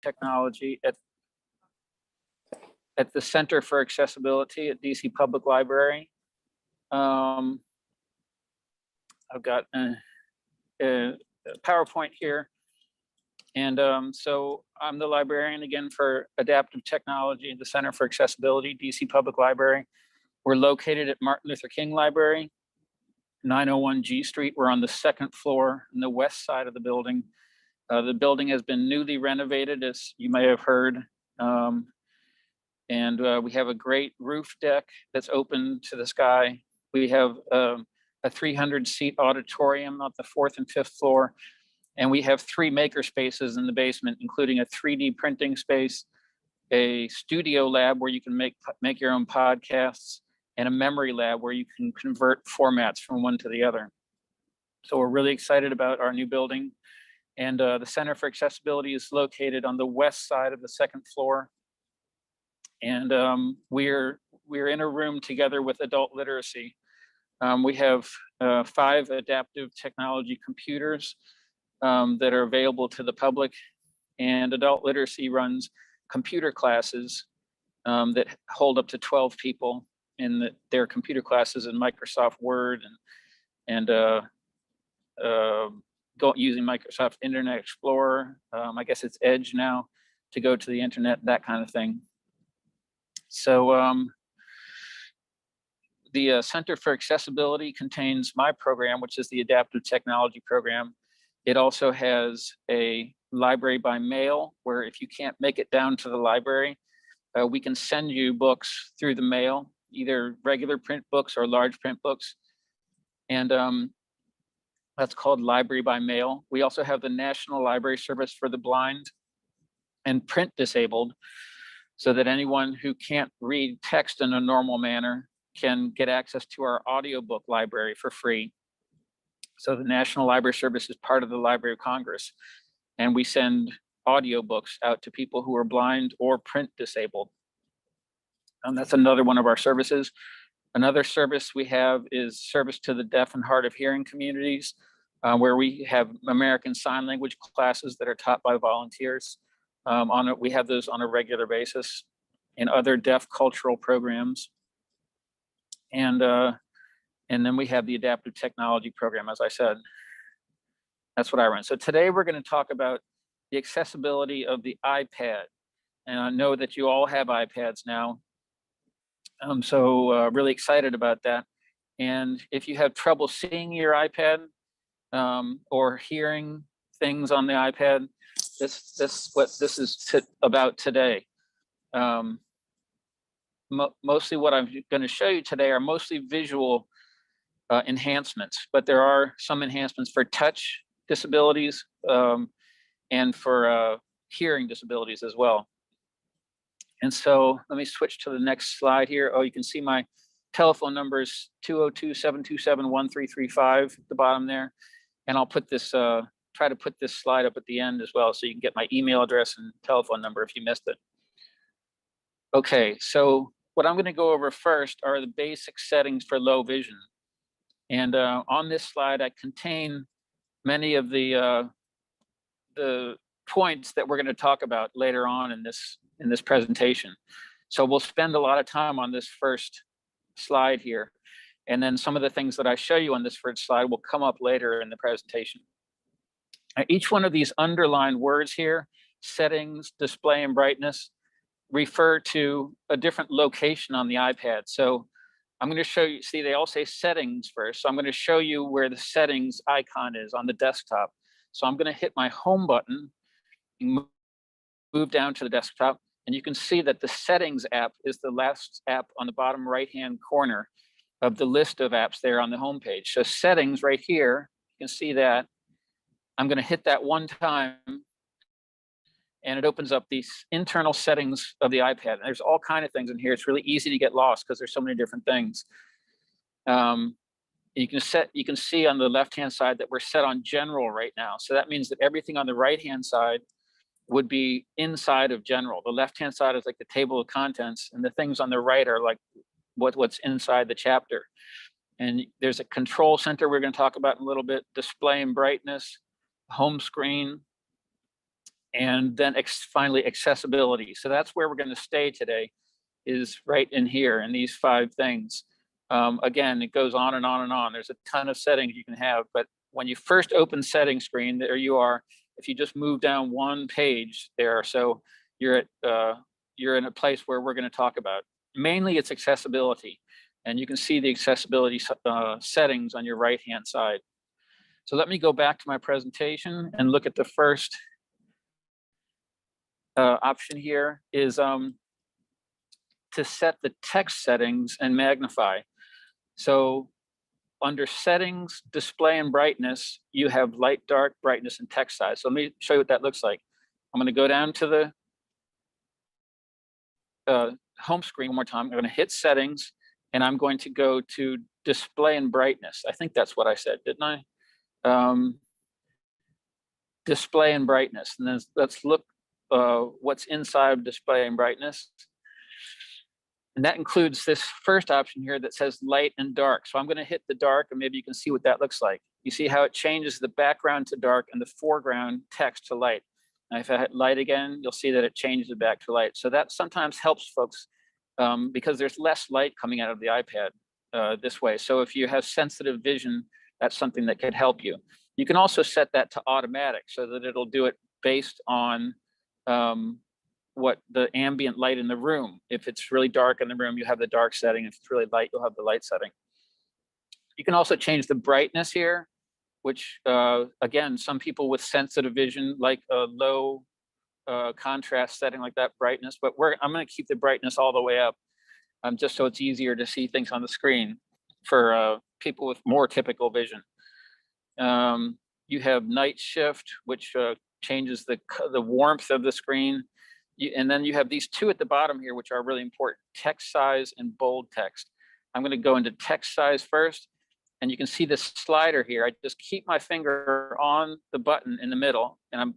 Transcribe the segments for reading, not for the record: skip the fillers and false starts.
technology at the Center for Accessibility at DC Public Library. I've got a PowerPoint here. And so I'm the librarian again for Adaptive Technology at the Center for Accessibility, DC Public Library. We're located at Martin Luther King Library, 901 G Street. We're on the second floor in the west side of the building. The building has been newly renovated, as you may have heard. And we have a great roof deck that's open to the sky. We have a 300-seat auditorium on the 4th and 5th floor. And we have 3 maker spaces in the basement, including a 3D printing space, a studio lab where you can make your own podcasts, and a memory lab where you can convert formats from one to the other. So we're really excited about our new building. And the Center for Accessibility is located on the west side of the 2nd floor. And we're in a room together with adult literacy. We have 5 adaptive technology computers that are available to the public, and adult literacy runs computer classes that hold up to 12 people in their computer classes in Microsoft Word and using Microsoft Internet Explorer. I guess it's Edge now to go to the internet, that kind of thing. So the Center for Accessibility contains my program, which is the Adaptive Technology Program. It also has a library by mail, where if you can't make it down to the library, we can send you books through the mail, either regular print books or large print books. And that's called library by mail. We also have the National Library Service for the blind and print disabled, so that anyone who can't read text in a normal manner can get access to our audiobook library for free. So the National Library Service is part of the Library of Congress, and we send audiobooks out to people who are blind or print disabled. And that's another one of our services. Another service we have is service to the deaf and hard of hearing communities, where we have American Sign Language classes that are taught by volunteers. We have those on a regular basis, and other deaf cultural programs. And then we have the Adaptive Technology Program, as I said. That's what I run. So today we're going to talk about the accessibility of the iPad. And I know that you all have iPads now. So really excited about that. And if you have trouble seeing your iPad or hearing things on the iPad, this is about today. Mostly what I'm going to show you today are mostly visual enhancements, but there are some enhancements for touch disabilities and for hearing disabilities as well. And so let me switch to the next slide here. Oh, you can see my telephone number is 202-727-1335 at the bottom there. And I'll put this, try to put this slide up at the end as well, so you can get my email address and telephone number if you missed it. Okay, so what I'm going to go over first are the basic settings for low vision. And on this slide, I contain many of the points that we're going to talk about later on in this presentation. So we'll spend a lot of time on this first slide here. And then some of the things that I show you on this first slide will come up later in the presentation. Each one of these underlined words here, settings, display, and brightness, refer to a different location on the iPad. So I'm going to show you, see, they all say settings first. So I'm going to show you where the settings icon is on the desktop. So I'm going to hit my home button, move down to the desktop, and you can see that the settings app is the last app on the bottom right-hand corner of the list of apps there on the home page. So settings right here, you can see that. I'm going to hit that one time, and it opens up these internal settings of the iPad. And there's all kinds of things in here. It's really easy to get lost because there's so many different things. You can see on the left-hand side that we're set on general right now. So that means that everything on the right-hand side would be inside of general. The left-hand side is like the table of contents, and the things on the right are like what's inside the chapter. And there's a control center we're going to talk about in a little bit, display and brightness, home screen, And then finally, accessibility. So that's where we're going to stay today, is right in here in these 5 things. Again, it goes on and on and on. There's a ton of settings you can have, but when you first open settings screen, there you are. If you just move down 1 page there, so you're in a place where we're going to talk about. Mainly it's accessibility, and you can see the accessibility settings on your right-hand side. So let me go back to my presentation and look at the first option here is to set the text settings and magnify. So under settings, display and brightness, you have light, dark, brightness, and text size. So let me show you what that looks like. I'm going to go down to the home screen one more time. I'm going to hit settings, and I'm going to go to display and brightness. I think that's what I said, didn't I? Display and brightness. And then let's look what's inside of display and brightness. And that includes this first option here that says light and dark. So I'm going to hit the dark, and maybe you can see what that looks like. You see how it changes the background to dark and the foreground text to light. And if I hit light again, you'll see that it changes it back to light. So that sometimes helps folks because there's less light coming out of the iPad this way. So if you have sensitive vision, that's something that could help you. You can also set that to automatic so that it'll do it based on what the ambient light in the room. If it's really dark in the room, you have the dark setting. If it's really light, you'll have the light setting. You can also change the brightness here, which again, some people with sensitive vision like a low contrast setting like that brightness, but I'm going to keep the brightness all the way up just so it's easier to see things on the screen for people with more typical vision. You have night shift, which changes the warmth of the screen. And then you have these 2 at the bottom here, which are really important: text size and bold text. I'm going to go into text size first, and you can see this slider here. I just keep my finger on the button in the middle, and I'm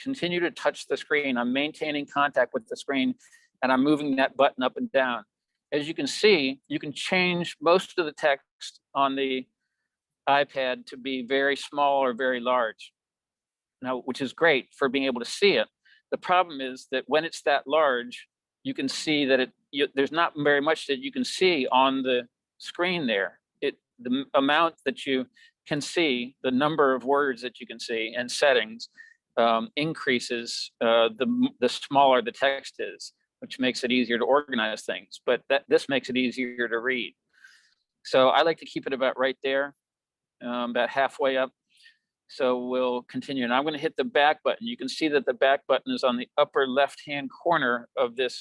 continue to touch the screen. I'm maintaining contact with the screen, and I'm moving that button up and down. As you can see, you can change most of the text on the iPad to be very small or very large, now, which is great for being able to see it. The problem is that when it's that large, you can see that there's not very much that you can see on the screen there. The amount that you can see, the number of words that you can see and settings increases the smaller the text is, which makes it easier to organize things. But this makes it easier to read. So I like to keep it about right there, about halfway up. So we'll continue, and I'm going to hit the back button. You can see that the back button is on the upper left-hand corner of the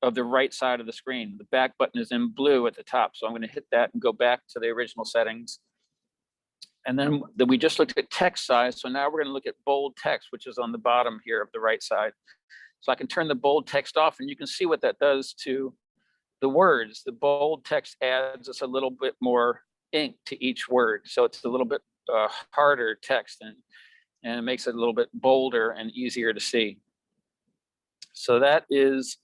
right side of the screen. The back button is in blue at the top, so I'm going to hit that and go back to the original settings. And then we just looked at text size, so now we're going to look at bold text, which is on the bottom here of the right side. So I can turn the bold text off, and you can see what that does to the words. The bold text adds us a little bit more ink to each word, so it's a little bit harder text, and it makes it a little bit bolder and easier to see. So that is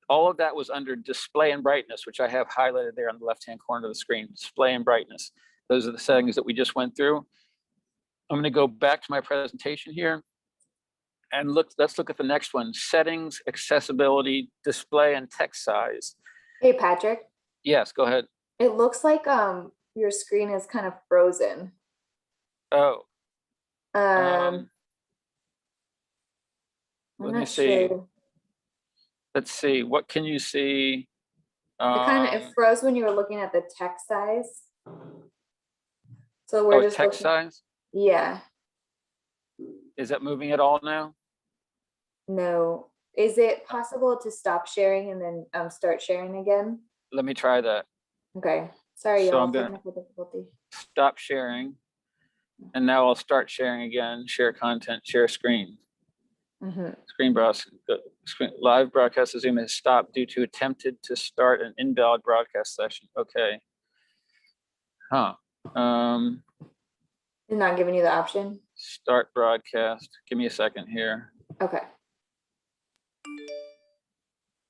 all of that was under display and brightness, which I have highlighted there on the left-hand corner of the screen. Display and brightness. Those are the settings that we just went through. I'm going to go back to my presentation here and let's look at the next one: settings, accessibility, display, and text size. Hey, Patrick. Yes, go ahead. It looks like your screen is kind of frozen. Oh. I'm Let me not see. sure. Let's see. What can you see? It froze when you were looking at the text size. So we're just text size? Yeah. Is that moving at all now? No. Is it possible to stop sharing and then start sharing again? Let me try that. Okay. Sorry, So y'all. I'm gonna Technical difficulty. stop sharing, and now I'll start sharing again. Share content, share screen. Screen browse. Live broadcast of Zoom has stopped due to attempted to start an invalid broadcast session. Okay. Huh. It's not giving you the option. Start broadcast. Give me a second here. Okay.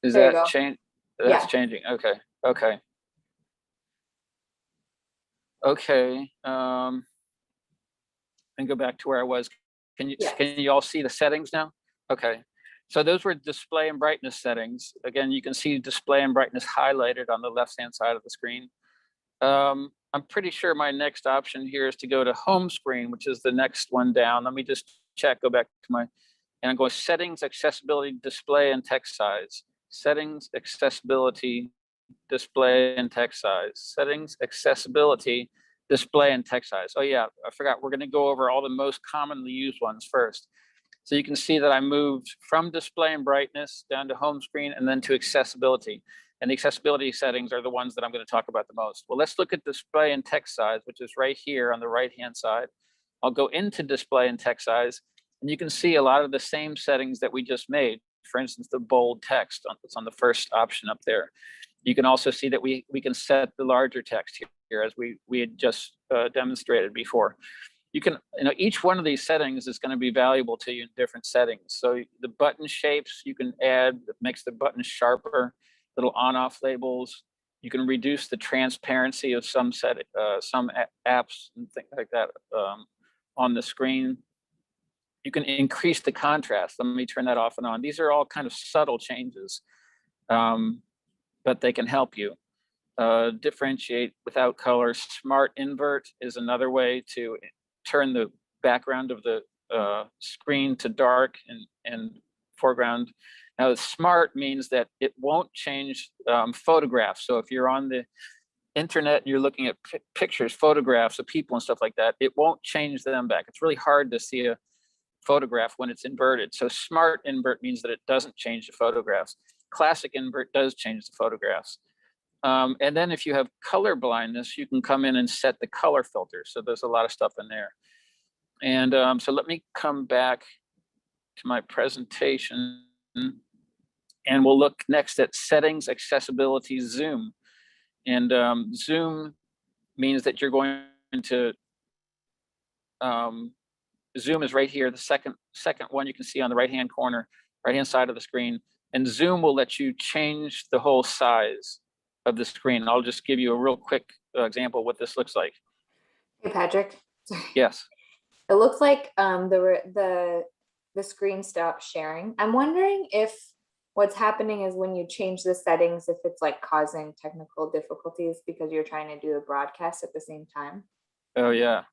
Is There you that go. change? Yeah. That's changing. Okay. Okay. Okay. And go back to where I was. Yes. can you all see the settings now? Okay. So those were display and brightness settings. Again, you can see display and brightness highlighted on the left-hand side of the screen. I'm pretty sure my next option here is to go to home screen, which is the next one down. Let me just check, go back to my, and I'm going settings, accessibility, display, and text size. Settings, accessibility, display, and text size. Settings, accessibility, display, and text size. Oh yeah, I forgot. We're going to go over all the most commonly used ones first. So you can see that I moved from display and brightness down to home screen and then to accessibility. And the accessibility settings are the ones that I'm going to talk about the most. Well, let's look at display and text size, which is right here on the right-hand side. I'll go into display and text size, and you can see a lot of the same settings that we just made. For instance, the bold text, it's on the first option up there. You can also see that we can set the larger text here as we had just demonstrated before. You can, each one of these settings is going to be valuable to you in different settings. So the button shapes you can add that makes the button sharper, little on-off labels. You can reduce the transparency of some apps and things like that on the screen. You can increase the contrast. Let me turn that off and on. These are all kind of subtle changes, but they can help you. Differentiate without color. Smart invert is another way to turn the background of the screen to dark and foreground. Now, smart means that it won't change photographs. So if you're on the internet and you're looking at pictures, photographs of people and stuff like that, it won't change them back. It's really hard to see a photograph when it's inverted. So smart invert means that it doesn't change the photographs. Classic invert does change the photographs. And then if you have color blindness, you can come in and set the color filter. So there's a lot of stuff in there. And so let me come back to my presentation, and we'll look next at settings, accessibility, zoom. And zoom means that you're going to, zoom is right here, the second one you can see on the right-hand corner, right-hand side of the screen. And zoom will let you change the whole size of the screen. I'll just give you a real quick example of what this looks like. Hey, Patrick. Sorry. Yes. It looks like the screen stopped sharing. I'm wondering if what's happening is when you change the settings, if it's like causing technical difficulties because you're trying to do a broadcast at the same time. Oh yeah.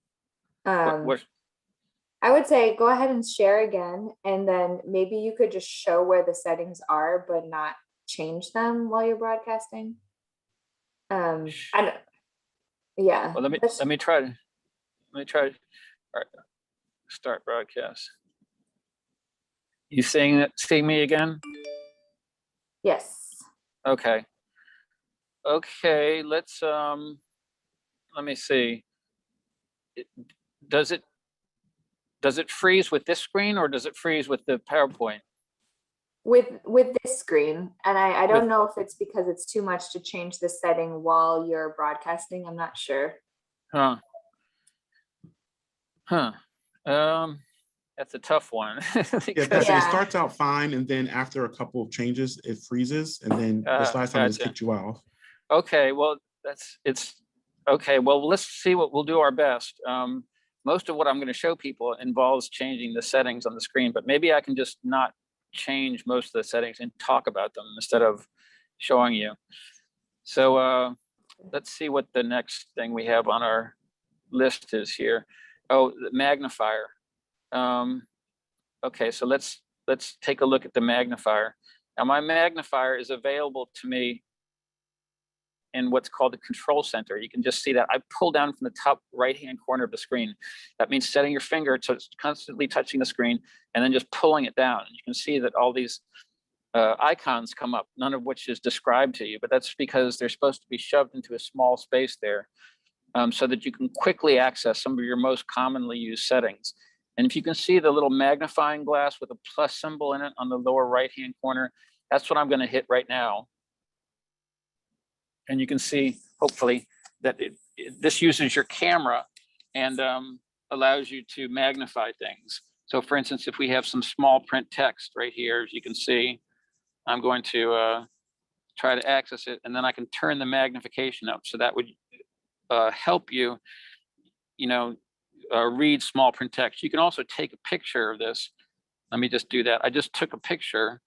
What? I would say go ahead and share again, and then maybe you could just show where the settings are, but not change them while you're broadcasting. Yeah. Well, let me try to all right, start broadcast. You seeing me again? Yes. Okay. Let's let me see. Does it freeze with this screen, or does it freeze with the PowerPoint? With this screen, and I don't know if it's because it's too much to change the setting while you're broadcasting. I'm not sure. That's a tough one. It starts out fine, and then after a couple of changes, it freezes, and then this last time it just kicked you off. Okay, well, okay. Well, let's see what we'll do our best. Most of what I'm going to show people involves changing the settings on the screen, but maybe I can just not change most of the settings and talk about them instead of showing you. So let's see what the next thing we have on our list is here. Oh, the magnifier. Okay, so let's take a look at the magnifier. Now, my magnifier is available to me in what's called the control center. You can just see that I pull down from the top right-hand corner of the screen. That means setting your finger so it's constantly touching the screen and then just pulling it down. You can see that all these icons come up, none of which is described to you, but that's because they're supposed to be shoved into a small space there so that you can quickly access some of your most commonly used settings. And if you can see the little magnifying glass with a plus symbol in it on the lower right-hand corner, that's what I'm going to hit right now. And you can see, hopefully, that this uses your camera and allows you to magnify things. So for instance, if we have some small print text right here, as you can see, I'm going to try to access it, and then I can turn the magnification up. So that would help you, read small print text. You can also take a picture of this. Let me just do that. I just took a picture,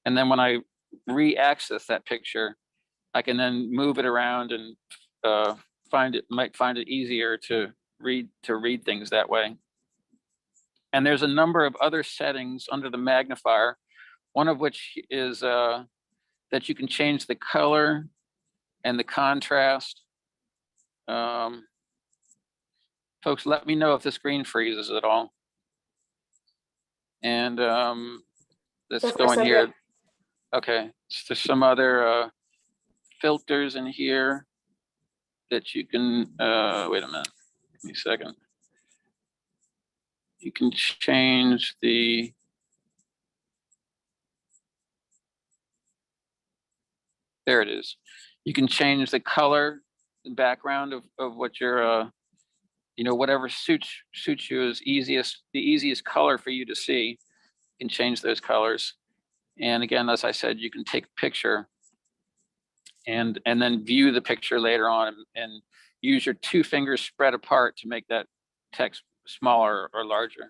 and then when I re-access that picture, I can then move it around and might find it easier to read things that way. And there's a number of other settings under the magnifier, one of which is that you can change the color and the contrast. Folks, let me know if the screen freezes at all. And let's go in here. Okay, so there's some other filters in here that you can, wait a minute, give me a second. You can change the, there it is. You can change the color and background of what your, you know, whatever suits you as the easiest color for you to see. You can change those colors. And again, as I said, you can take a picture and then view the picture later on and use your two fingers spread apart to make that text smaller or larger.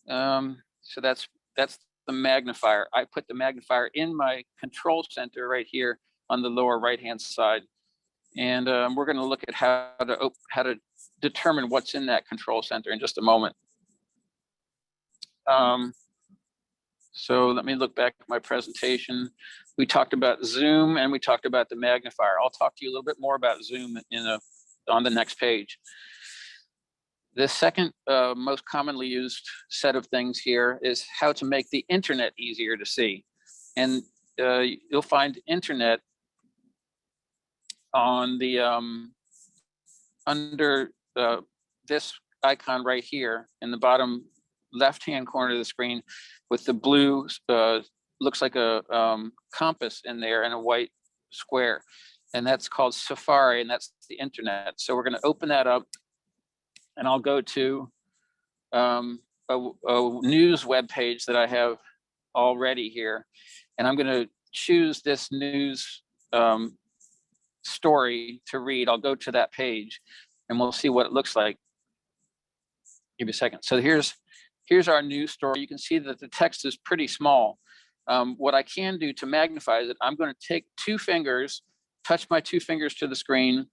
So that's the magnifier. I put the magnifier in my control center right here on the lower right-hand side. And we're going to look at how to determine what's in that control center in just a moment. So let me look back at my presentation. We talked about zoom and we talked about the magnifier. I'll talk to you a little bit more about zoom on the next page. The second most commonly used set of things here is how to make the internet easier to see. And you'll find internet on the under this icon right here in the bottom left-hand corner of the screen with the blue, looks like a compass in there and a white square. And that's called Safari, and that's the internet. So we're going to open that up, and I'll go to a news web page that I have already here. And I'm going to choose this news story to read. I'll go to that page and we'll see what it looks like. Give me a second. So here's our news story. You can see that the text is pretty small. What I can do to magnify it, I'm going to take two fingers, touch my two fingers to the screen,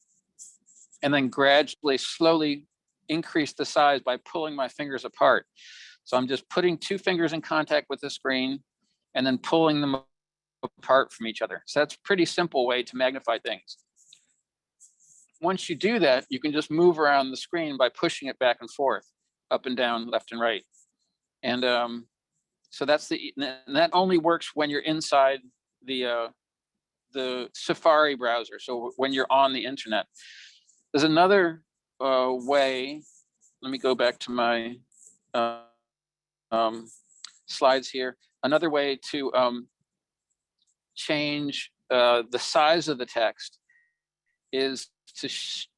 and then gradually, slowly increase the size by pulling my fingers apart. So I'm just putting two fingers in contact with the screen and then pulling them apart from each other. So that's a pretty simple way to magnify things. Once you do that, you can just move around the screen by pushing it back and forth, up and down, left and right. And so that only works when you're inside the Safari browser. So when you're on the internet. There's another way. Let me go back to my slides here. Another way to change the size of the text is to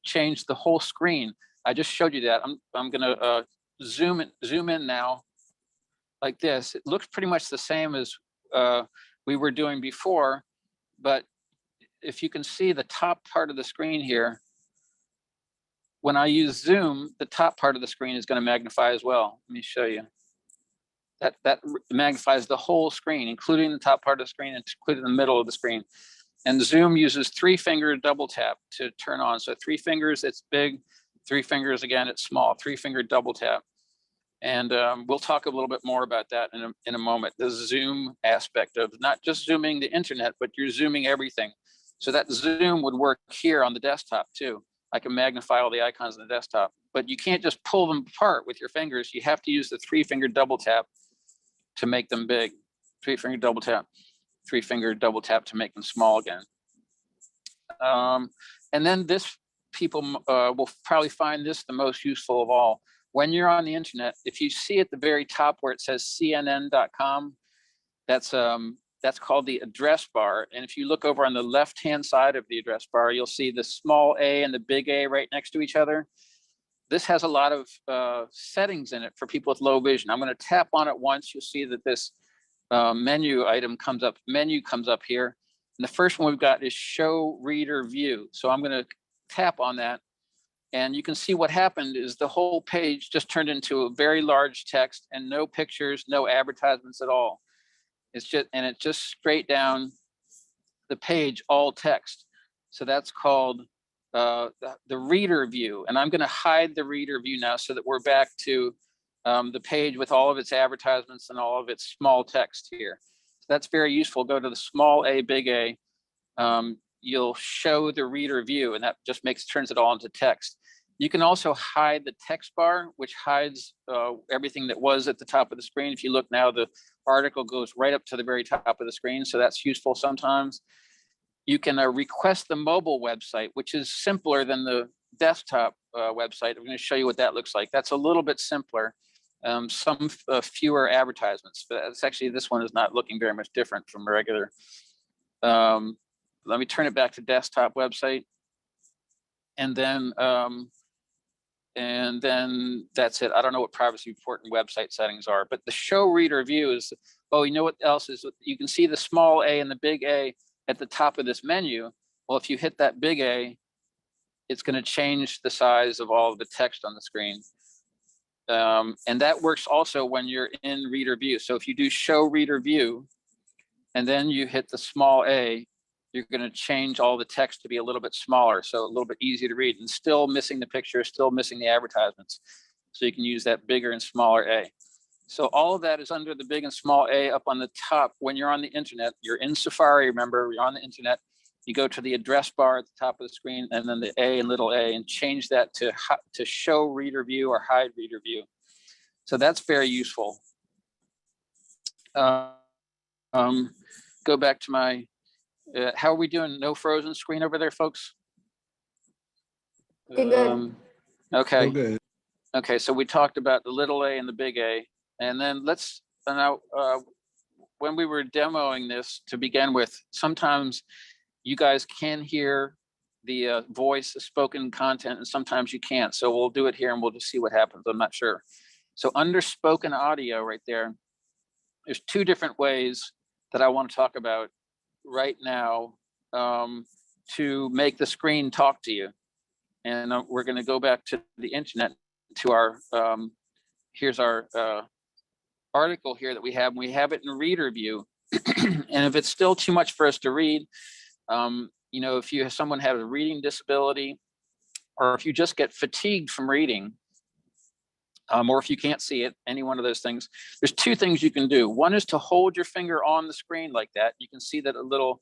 change the whole screen. I just showed you that. I'm going to zoom in now like this. It looks pretty much the same as we were doing before, but if you can see the top part of the screen here, when I use zoom, the top part of the screen is going to magnify as well. Let me show you. That magnifies the whole screen, including the top part of the screen and including the middle of the screen. And zoom uses 3-finger double tap to turn on. So 3 fingers, it's big. 3 fingers, again, it's small. 3-finger double tap. And we'll talk a little bit more about that in a moment. The zoom aspect of not just zooming the internet, but you're zooming everything. So that zoom would work here on the desktop too. I can magnify all the icons on the desktop, but you can't just pull them apart with your fingers. You have to use the 3-finger double tap to make them big. 3-finger double tap, 3-finger double tap to make them small again. And then people will probably find this the most useful of all. When you're on the internet, if you see at the very top where it says CNN.com, that's called the address bar. And if you look over on the left-hand side of the address bar, you'll see the small a and the big A right next to each other. This has a lot of settings in it for people with low vision. I'm going to tap on it once. You'll see that this menu comes up here. And the first one we've got is show reader view. So I'm going to tap on that. And you can see what happened is the whole page just turned into a very large text and no pictures, no advertisements at all. It's just straight down the page, all text. So that's called the reader view. And I'm going to hide the reader view now so that we're back to the page with all of its advertisements and all of its small text here. So that's very useful. Go to the small a, big A. You'll show the reader view, and that just turns it all into text. You can also hide the text bar, which hides everything that was at the top of the screen. If you look now, the article goes right up to the very top of the screen, so that's useful sometimes. You can request the mobile website, which is simpler than the desktop website. I'm going to show you what that looks like. That's a little bit simpler. Some fewer advertisements, but it's actually, this one is not looking very much different from regular. Let me turn it back to desktop website. And then that's it. I don't know what privacy important website settings are, but the show reader view is, oh, you know what else is? You can see the small a and the big A at the top of this menu. Well, if you hit that big A, it's going to change the size of all of the text on the screen. And that works also when you're in reader view. So if you do show reader view, and then you hit the small a, you're going to change all the text to be a little bit smaller, so a little bit easier to read, and still missing the picture, still missing the advertisements. So you can use that bigger and smaller A. So all of that is under the big and small A up on the top. When you're on the internet, you're in Safari, remember, you're on the internet, you go to the address bar at the top of the screen, and then the A and little a, and change that to show reader view or hide reader view. So that's very useful. Go back to my, how are we doing? No frozen screen over there, folks? Good. Okay. So good. Okay, so we talked about the little a and the big A. And then when we were demoing this to begin with, sometimes you guys can hear the voice, the spoken content, and sometimes you can't. So we'll do it here and we'll just see what happens. I'm not sure. So under spoken audio right there, there's two different ways that I want to talk about right now to make the screen talk to you. And we're going to go back to the internet to our, here's our article here that we have. We have it in reader view. And if it's still too much for us to read, you know, if someone has a reading disability, or if you just get fatigued from reading, or if you can't see it, any one of those things, there's two things you can do. One is to hold your finger on the screen like that. You can see that a little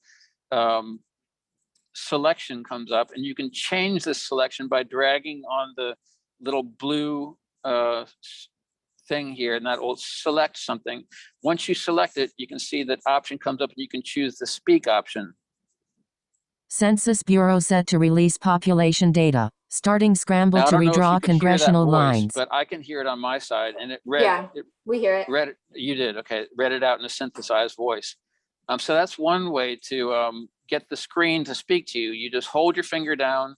selection comes up, and you can change this selection by dragging on the little blue thing here, and that will select something. Once you select it, you can see that option comes up, and you can choose the speak option. Census Bureau set to release population data. Starting scramble to redraw congressional lines. But I can hear it on my side, and it read. Yeah, we hear it. Read it. You did, okay. Read it out in a synthesized voice. So that's one way to get the screen to speak to you. You just hold your finger down,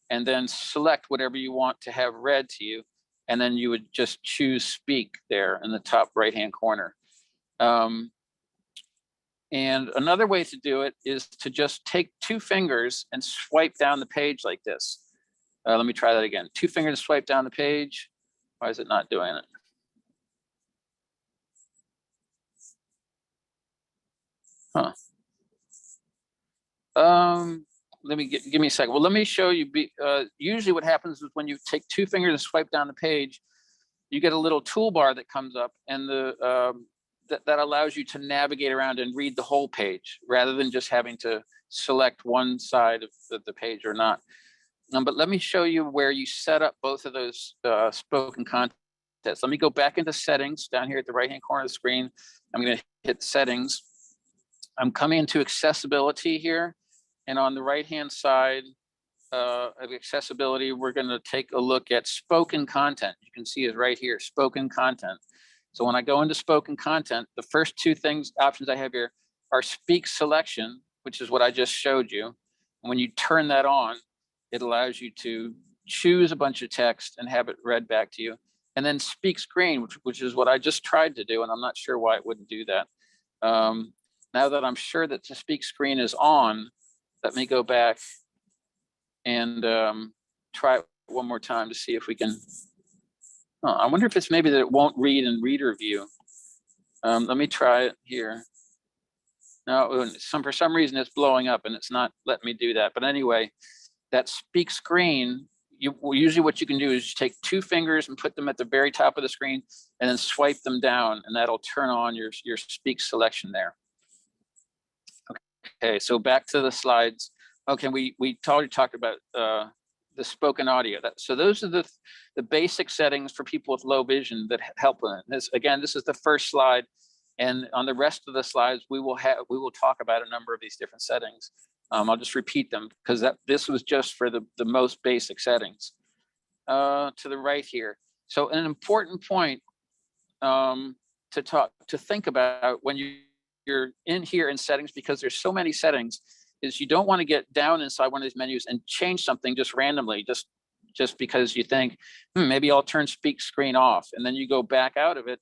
and then select whatever you want to have read to you, and then you would just choose speak there in the top right-hand corner. And another way to do it is to just take two fingers and swipe down the page like this. Let me try that again. Two fingers, swipe down the page. Why is it not doing it? Huh. Give me a second. Well, let me show you. Usually what happens is when you take two fingers and swipe down the page, you get a little toolbar that comes up, and that allows you to navigate around and read the whole page rather than just having to select one side of the page or not. But let me show you where you set up both of those spoken content. Let me go back into settings down here at the right-hand corner of the screen. I'm going to hit settings. I'm coming into accessibility here. And on the right-hand side of accessibility, we're going to take a look at spoken content. You can see it right here, spoken content. So when I go into spoken content, the first two options I have here are speak selection, which is what I just showed you. And when you turn that on, it allows you to choose a bunch of text and have it read back to you. And then speak screen, which is what I just tried to do, and I'm not sure why it wouldn't do that. Now that I'm sure that the speak screen is on, let me go back and try it one more time to see if we can. Oh, I wonder if it's maybe that it won't read in reader view. Let me try it here. No, for some reason it's blowing up and it's not letting me do that. But anyway, that speak screen, usually what you can do is you take 2 fingers and put them at the very top of the screen and then swipe them down, and that'll turn on your speak selection there. Okay, so back to the slides. Okay, we already talked about the spoken audio. So those are the basic settings for people with low vision that help in it. This is the first slide, and on the rest of the slides, we will talk about a number of these different settings. I'll just repeat them because this was just for the most basic settings. To the right here. So an important point to think about when you're in here in settings, because there's so many settings, is you don't want to get down inside one of these menus and change something just randomly, just because you think, maybe I'll turn speak screen off, and then you go back out of it,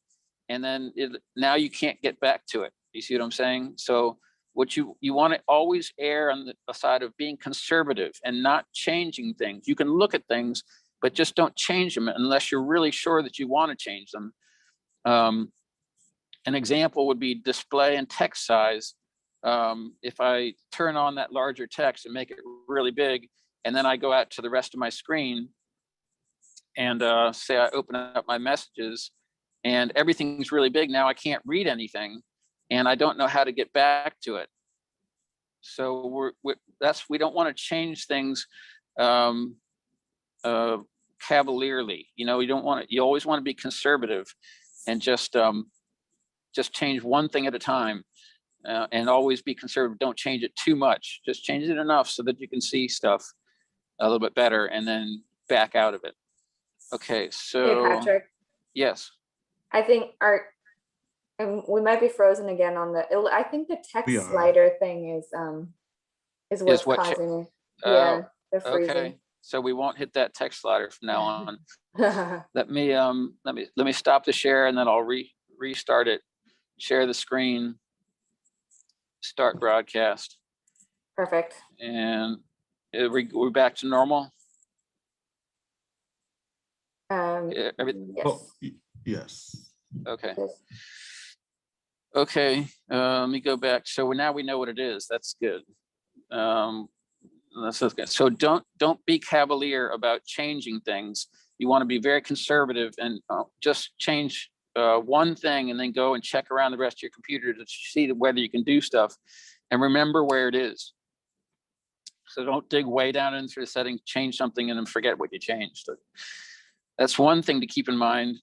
and then now you can't get back to it. You see what I'm saying? So what you want to always err on the side of being conservative and not changing things. You can look at things, but just don't change them unless you're really sure that you want to change them. An example would be display and text size. If I turn on that larger text and make it really big, and then I go out to the rest of my screen and say I open up my messages and everything's really big, now I can't read anything and I don't know how to get back to it. So we don't want to change things cavalierly. You always want to be conservative and just change one thing at a time. And always be conservative. Don't change it too much. Just change it enough so that you can see stuff a little bit better, and then back out of it. Okay, so hey, Patrick. Yes. I think we might be frozen again on I think the text slider thing is what's causing the freezing. Okay, so we won't hit that text slider from now on. Let me stop the share, and then I'll restart it. Share the screen. Start broadcast. Perfect. And we're back to normal. Yes. Oh, yes. Okay. Okay. Let me go back. So now we know what it is. That's good. That's good. So don't be cavalier about changing things. You want to be very conservative and just change one thing and then go and check around the rest of your computer to see whether you can do stuff, and remember where it is. So don't dig way down into the settings, change something and then forget what you changed. That's one thing to keep in mind.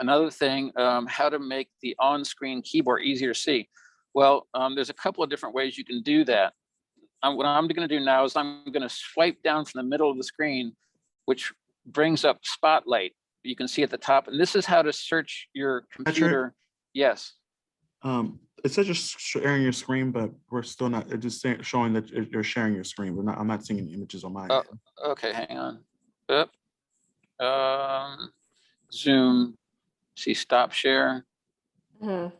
Another thing, how to make the on-screen keyboard easier to see. Well, there's a couple of different ways you can do that. What I'm going to do now is I'm going to swipe down from the middle of the screen, which brings up Spotlight. You can see at the top, and this is how to search your computer. Patrick? Yes. It says you're sharing your screen, but we're still not. It's just showing that you're sharing your screen. I'm not seeing any images on my end. Okay, hang on. Zoom. See, stop share. Mm-hmm.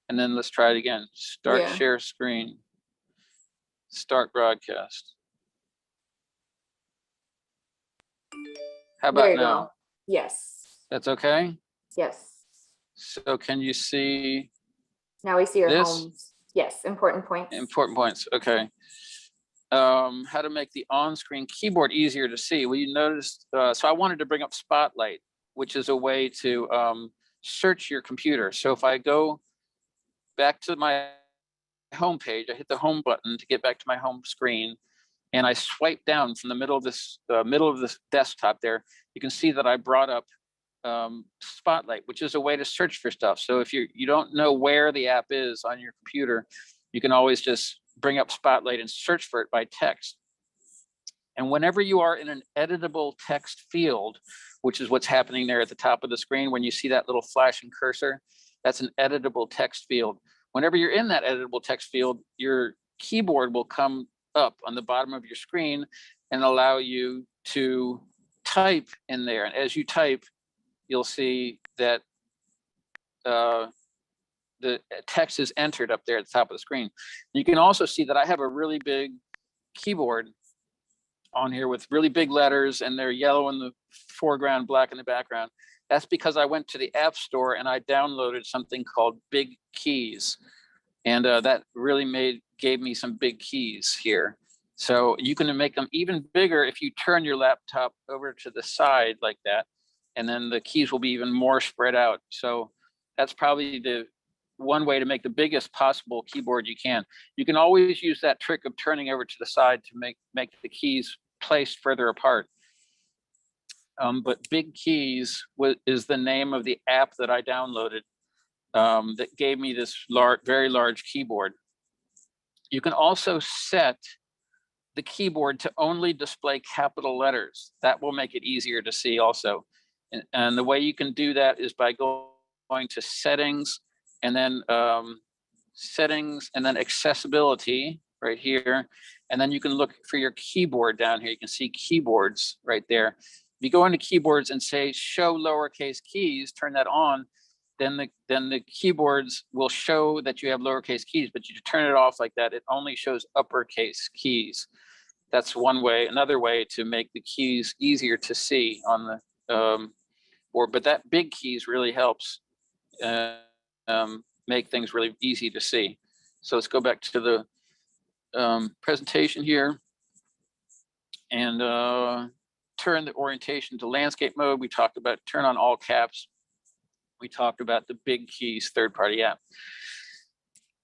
And then let's try it again. Start share screen. Start broadcast. How about now? Go. Yes. That's okay? Yes. So can you see? Now we see your homes. Yes, important points. Important points, okay. How to make the on-screen keyboard easier to see. Well, you noticed, so I wanted to bring up Spotlight, which is a way to search your computer. So if I go back to my home page, I hit the home button to get back to my home screen, and I swipe down from the middle of this desktop there, you can see that I brought up Spotlight, which is a way to search for stuff. So if you don't know where the app is on your computer, you can always just bring up Spotlight and search for it by text. And whenever you are in an editable text field, which is what's happening there at the top of the screen, when you see that little flashing cursor, that's an editable text field. Whenever you're in that editable text field, your keyboard will come up on the bottom of your screen and allow you to type in there. And as you type, you'll see that the text is entered up there at the top of the screen. You can also see that I have a really big keyboard on here with really big letters, and they're yellow in the foreground, black in the background. That's because I went to the App Store and I downloaded something called Big Keys. And that really gave me some big keys here. So you can make them even bigger if you turn your laptop over to the side like that, and then the keys will be even more spread out. So that's probably the one way to make the biggest possible keyboard you can. You can always use that trick of turning over to the side to make the keys placed further apart. But Big Keys is the name of the app that I downloaded that gave me this very large keyboard. You can also set the keyboard to only display capital letters. That will make it easier to see also. And the way you can do that is by going to settings, and then accessibility right here. And then you can look for your keyboard down here. You can see keyboards right there. If you go into keyboards and say show lowercase keys, turn that on, then the keyboards will show that you have lowercase keys, but you turn it off like that, it only shows uppercase keys. That's one way. Another way to make the keys easier to see on the board, but that Big Keys really helps make things really easy to see. So let's go back to the presentation here and turn the orientation to landscape mode. We talked about turn on all caps. We talked about the Big Keys third-party app.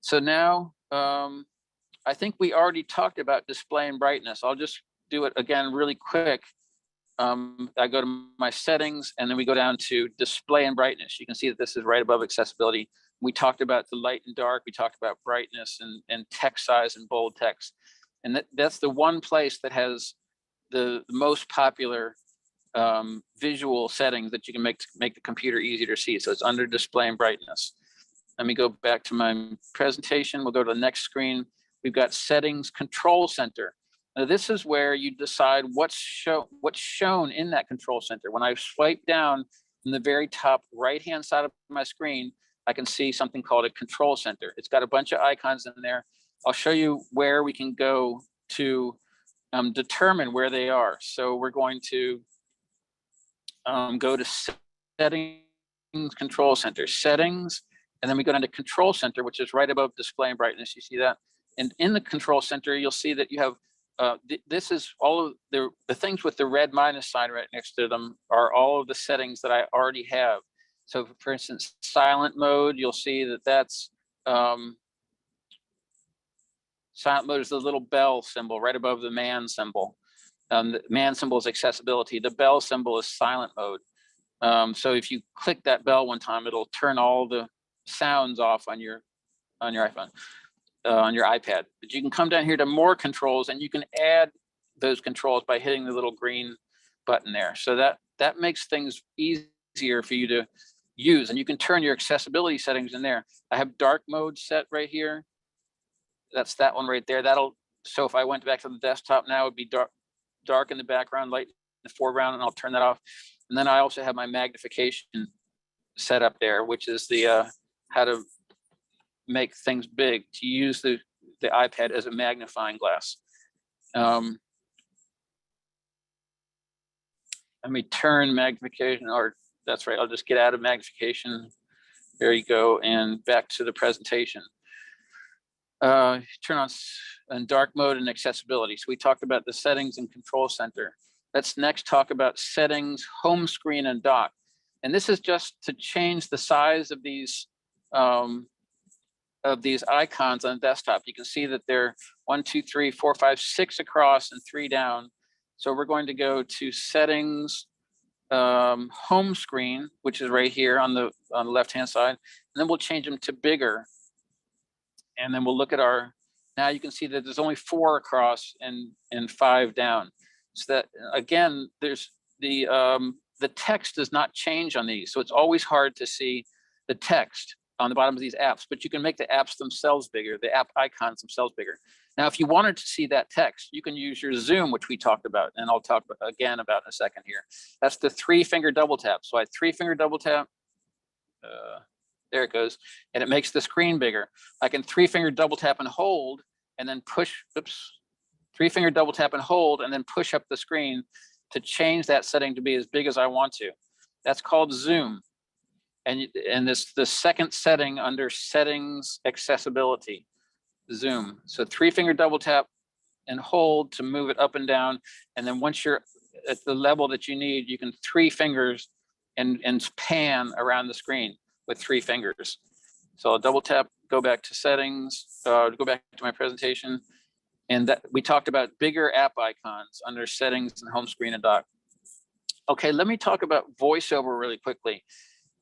So now I think we already talked about display and brightness. I'll just do it again really quick. I go to my settings, and then we go down to display and brightness. You can see that this is right above accessibility. We talked about the light and dark. We talked about brightness and text size and bold text. And that's the one place that has the most popular visual settings that you can make the computer easy to see. So it's under display and brightness. Let me go back to my presentation. We'll go to the next screen. We've got settings control center. Now this is where you decide what's shown in that control center. When I swipe down in the very top right-hand side of my screen, I can see something called a control center. It's got a bunch of icons in there. I'll show you where we can go to determine where they are. So we're going to go to settings, control center, settings, and then we go down to control center, which is right above display and brightness. You see that? And in the control center, you'll see that you have, this is all of the things with the red minus sign right next to them are all of the settings that I already have. So for instance, silent mode, you'll see that that's, silent mode is the little bell symbol right above the man symbol. The man symbol is accessibility. The bell symbol is silent mode. So if you click that bell one time, it'll turn all the sounds off on your iPhone, on your iPad. But you can come down here to more controls, and you can add those controls by hitting the little green button there. So that makes things easier for you to use, and you can turn your accessibility settings in there. I have dark mode set right here. That's that one right there. So if I went back to the desktop now, it'd be dark in the background, light in the foreground, and I'll turn that off. And then I also have my magnification set up there, which is the how to make things big, to use the iPad as a magnifying glass. Let me turn magnification, or that's right, I'll just get out of magnification. There you go, and back to the presentation. Turn on dark mode and accessibility. So we talked about the settings and control center. Let's next talk about settings, home screen, and dock. And this is just to change the size of these icons on the desktop. You can see that they're 1, 2, 3, 4, 5, 6 across and 3 down. So we're going to go to settings, home screen, which is right here on the left-hand side, and then we'll change them to bigger. And then we'll look at now you can see that there's only 4 across and 5 down. So that, again, there's the text does not change on these. So it's always hard to see the text on the bottom of these apps, but you can make the apps themselves bigger, the app icons themselves bigger. Now, if you wanted to see that text, you can use your zoom, which we talked about, and I'll talk again about in a second here. That's the 3-finger double tap. So I 3-finger double tap. There it goes. And it makes the screen bigger. I can 3-finger double tap and hold, and then push, 3-finger double tap and hold, and then push up the screen to change that setting to be as big as I want to. That's called zoom. And this the second setting under settings accessibility, zoom. So 3-finger double tap and hold to move it up and down. And then once you're at the level that you need, you can 3 fingers and pan around the screen with 3 fingers. So I'll double tap, go back to settings, go back to my presentation. And that we talked about bigger app icons under settings and home screen and dock. Okay, let me talk about VoiceOver really quickly.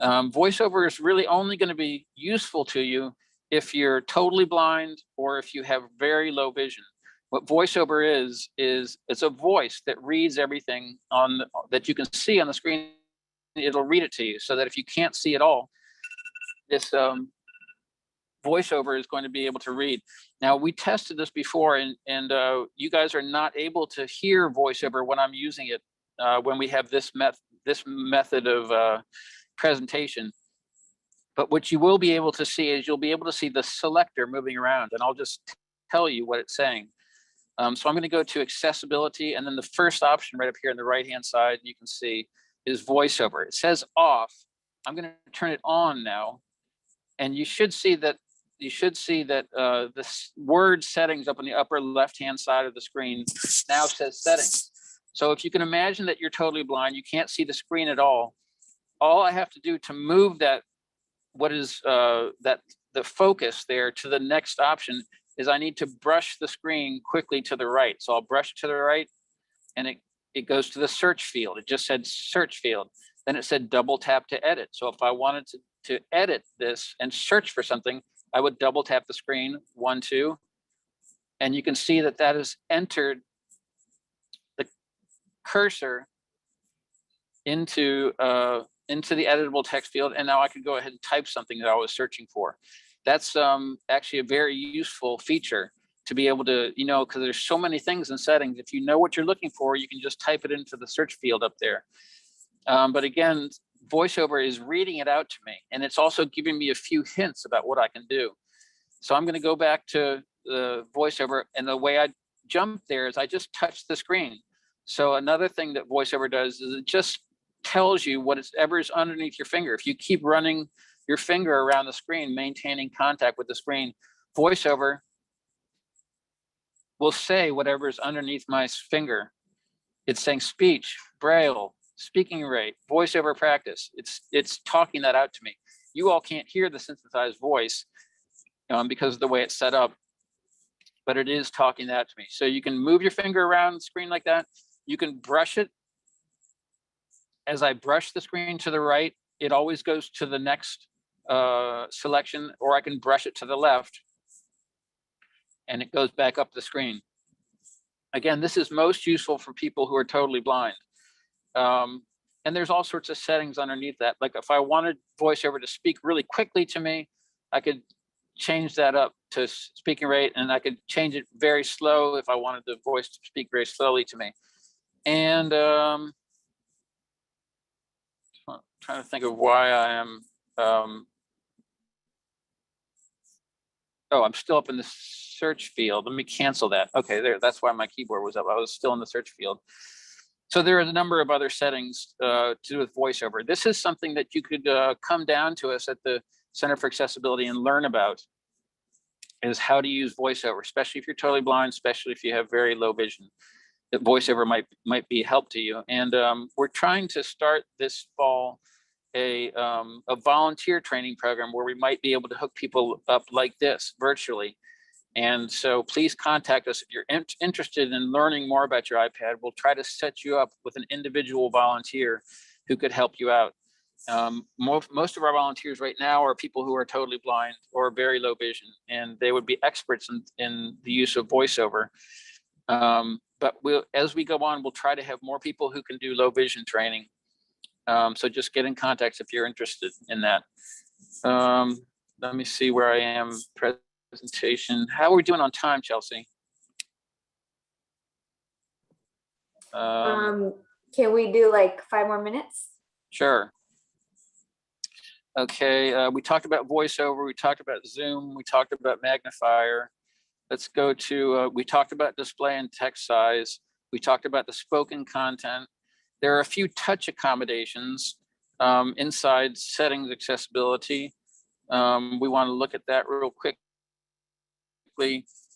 VoiceOver is really only going to be useful to you if you're totally blind or if you have very low vision. What VoiceOver is it's a voice that reads everything that you can see on the screen. It'll read it to you, so that if you can't see at all, this VoiceOver is going to be able to read. Now, we tested this before, and you guys are not able to hear VoiceOver when I'm using it when we have this method of presentation. But what you will be able to see is you'll be able to see the selector moving around, and I'll just tell you what it's saying. So I'm going to go to accessibility, and then the first option right up here on the right-hand side, you can see is VoiceOver. It says off. I'm going to turn it on now, and you should see that the word settings up on the upper left-hand side of the screen now says settings. So if you can imagine that you're totally blind, you can't see the screen at all. All I have to do to move the focus there to the next option is I need to brush the screen quickly to the right. So I'll brush to the right, and it goes to the search field. It just said search field. Then it said double tap to edit. So if I wanted to edit this and search for something, I would double tap the screen, 1, 2, and you can see that has entered the cursor into the editable text field, and now I can go ahead and type something that I was searching for. That's actually a very useful feature to be able to, because there's so many things in settings. If you know what you're looking for, you can just type it into the search field up there. But again, VoiceOver is reading it out to me, and it's also giving me a few hints about what I can do. So I'm going to go back to the VoiceOver, and the way I jump there is I just touch the screen. So another thing that VoiceOver does is it just tells you whatever is underneath your finger. If you keep running your finger around the screen, maintaining contact with the screen, VoiceOver will say whatever is underneath my finger. It's saying speech, braille, speaking rate, voiceover practice. It's talking that out to me. You all can't hear the synthesized voice because of the way it's set up, but it is talking that to me. So you can move your finger around the screen like that. You can brush it. As I brush the screen to the right, it always goes to the next selection, or I can brush it to the left and it goes back up the screen. Again, this is most useful for people who are totally blind. And there's all sorts of settings underneath that. Like if I wanted VoiceOver to speak really quickly to me, I could change that up to speaking rate, and I could change it very slow if I wanted the voice to speak very slowly to me. And trying to think of why I am, I'm still up in the search field. Let me cancel that. Okay, there, that's why my keyboard was up. I was still in the search field. So there are a number of other settings to do with VoiceOver. This is something that you could come down to us at the Center for Accessibility and learn about, is how to use VoiceOver, especially if you're totally blind, especially if you have very low vision. That VoiceOver might be help to you. And we're trying to start this fall a volunteer training program where we might be able to hook people up like this virtually. And so please contact us if you're interested in learning more about your iPad. We'll try to set you up with an individual volunteer who could help you out. Most of our volunteers right now are people who are totally blind or very low vision, and they would be experts in the use of VoiceOver. But as we go on, we'll try to have more people who can do low vision training. So just get in contact if you're interested in that. Let me see where I am. Presentation. How are we doing on time, Chelsea? Can we do like 5 more minutes? Sure. Okay, we talked about VoiceOver, we talked about Zoom, we talked about magnifier. Let's go to, we talked about display and text size. We talked about the spoken content. There are a few touch accommodations inside settings accessibility. We want to look at that real quickly.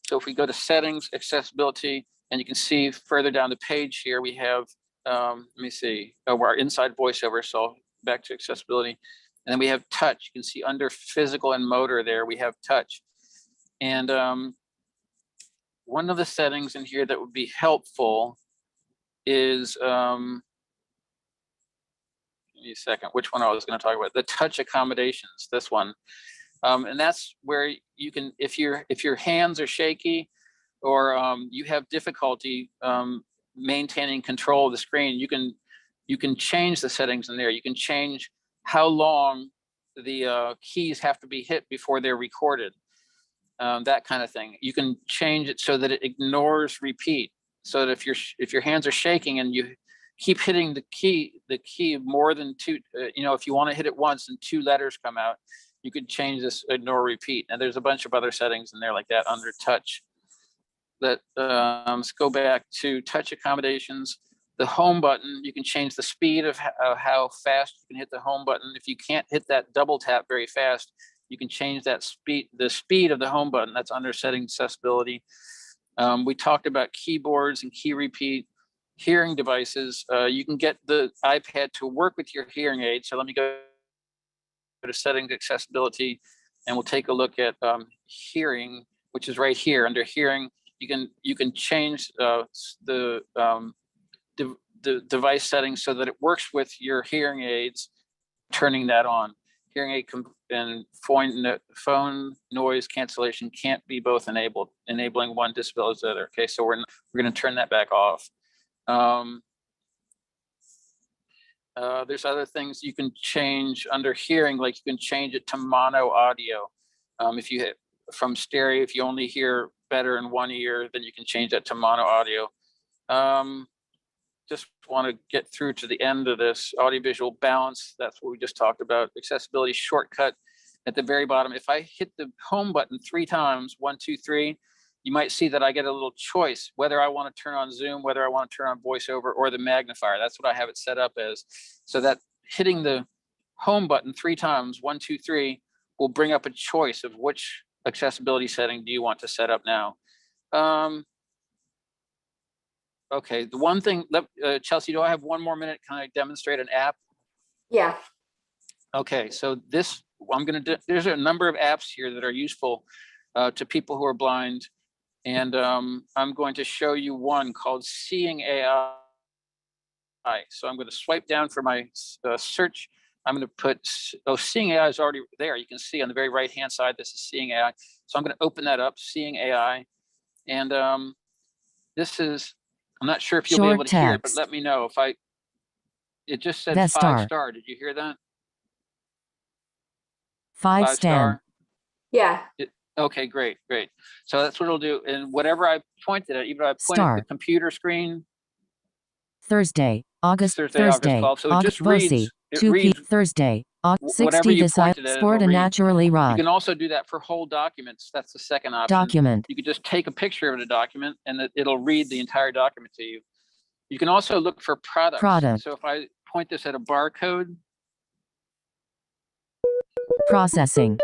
So if we go to settings accessibility, and you can see further down the page here, we have, let me see, our inside voiceover. So back to accessibility. And then we have touch. You can see under physical and motor there, we have touch. And one of the settings in here that would be helpful is, give me a second, which one I was going to talk about, the touch accommodations, this one. And that's where you can, if your hands are shaky or you have difficulty maintaining control of the screen, you can change the settings in there. You can change how long the keys have to be hit before they're recorded, that kind of thing. You can change it so that it ignores repeat. So that if your hands are shaking and you keep hitting the key more than two, if you want to hit it once and 2 letters come out, you could change this ignore repeat. And there's a bunch of other settings in there like that under touch. Let's go back to touch accommodations. The home button, you can change the speed of how fast you can hit the home button. If you can't hit that double tap very fast, you can change that the speed of the home button. That's under settings accessibility. We talked about keyboards and key repeat. Hearing devices, you can get the iPad to work with your hearing aid. So let me go to settings accessibility, and we'll take a look at hearing, which is right here under hearing. You can change the device settings so that it works with your hearing aids, turning that on. Hearing aid and phone noise cancellation can't be both enabled, enabling one disability the other. Okay, so we're going to turn that back off. There's other things you can change under hearing, like you can change it to mono audio. If you hit from stereo, if you only hear better in one ear, then you can change that to mono audio. Just want to get through to the end of this audiovisual balance. That's what we just talked about. Accessibility shortcut at the very bottom. If I hit the home button 3 times, 1, 2, 3, you might see that I get a little choice, whether I want to turn on Zoom, whether I want to turn on voiceover or the magnifier. That's what I have it set up as. So that hitting the home button 3 times, 1, 2, 3, will bring up a choice of which accessibility setting do you want to set up now. Okay, the one thing, Chelsea, do I have 1 more minute? Can I demonstrate an app? Yeah. Okay, so this, there's a number of apps here that are useful to people who are blind. And I'm going to show you one called Seeing AI. So I'm going to swipe down for my search. I'm going to put, Seeing AI is already there. You can see on the very right-hand side, this is Seeing AI. So I'm going to open that up, Seeing AI. And this is, I'm not sure if you'll be able to hear it, but let me know if it just said 5-star. Did you hear that? 5-star. Yeah. Okay, great. So that's what it'll do. And whatever I pointed at, even if I pointed at the computer screen. Thursday, August 12th. So it just reads, Thursday, whatever you pointed at, sport and naturally rod. You can also do that for whole documents. That's the second option. Document. You could just take a picture of a document and it'll read the entire document to you. You can also look for products. So if I point this at a barcode. Processing.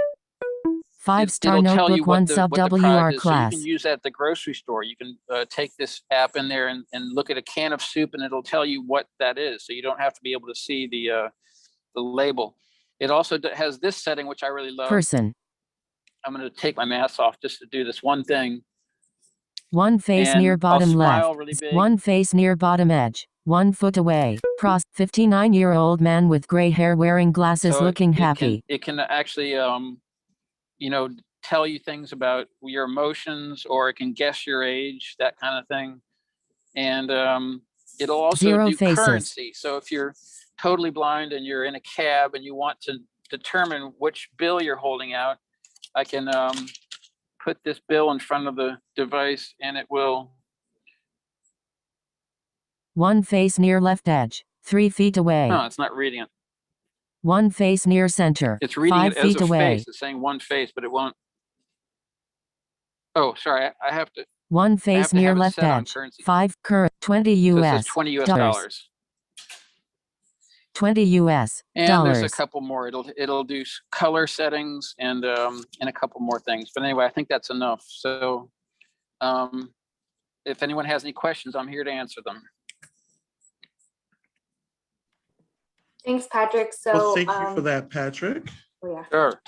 5-star notebook 1 sub WR class. So you can use that at the grocery store. You can take this app in there and look at a can of soup and it'll tell you what that is. So you don't have to be able to see the label. It also has this setting, which I really love. Person. I'm going to take my mask off just to do this one thing. One face and near bottom left. Really big. One face near bottom edge. 1 foot away. 59-year-old man with gray hair wearing glasses looking happy. It can actually, tell you things about your emotions, or it can guess your age, that kind of thing. And it'll also do currency. So if you're totally blind and you're in a cab and you want to determine which bill you're holding out, I can put this bill in front of the device and it will. One face near left edge, 3 feet away. No, it's not reading it. One face near center. It's reading 5 it as feet a away. face. It's saying one face, but it won't. Oh, sorry, I have to. One face to near have it left set on edge. currency. 5 current 20 So it says US 20 US dollars. dollars. 20 US And there's a dollars. couple more. It'll do color settings and a couple more things. But anyway, I think that's enough. So if anyone has any questions, I'm here to answer them. Thanks, Patrick. Well, So, thank you for that, Patrick. oh, yeah. Sure.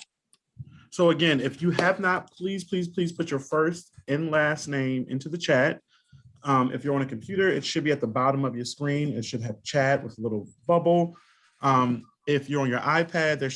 So again, if you have not, please put your first and last name into the chat. If you're on a computer, it should be at the bottom of your screen. It should have chat with a little bubble. If you're on your iPad, there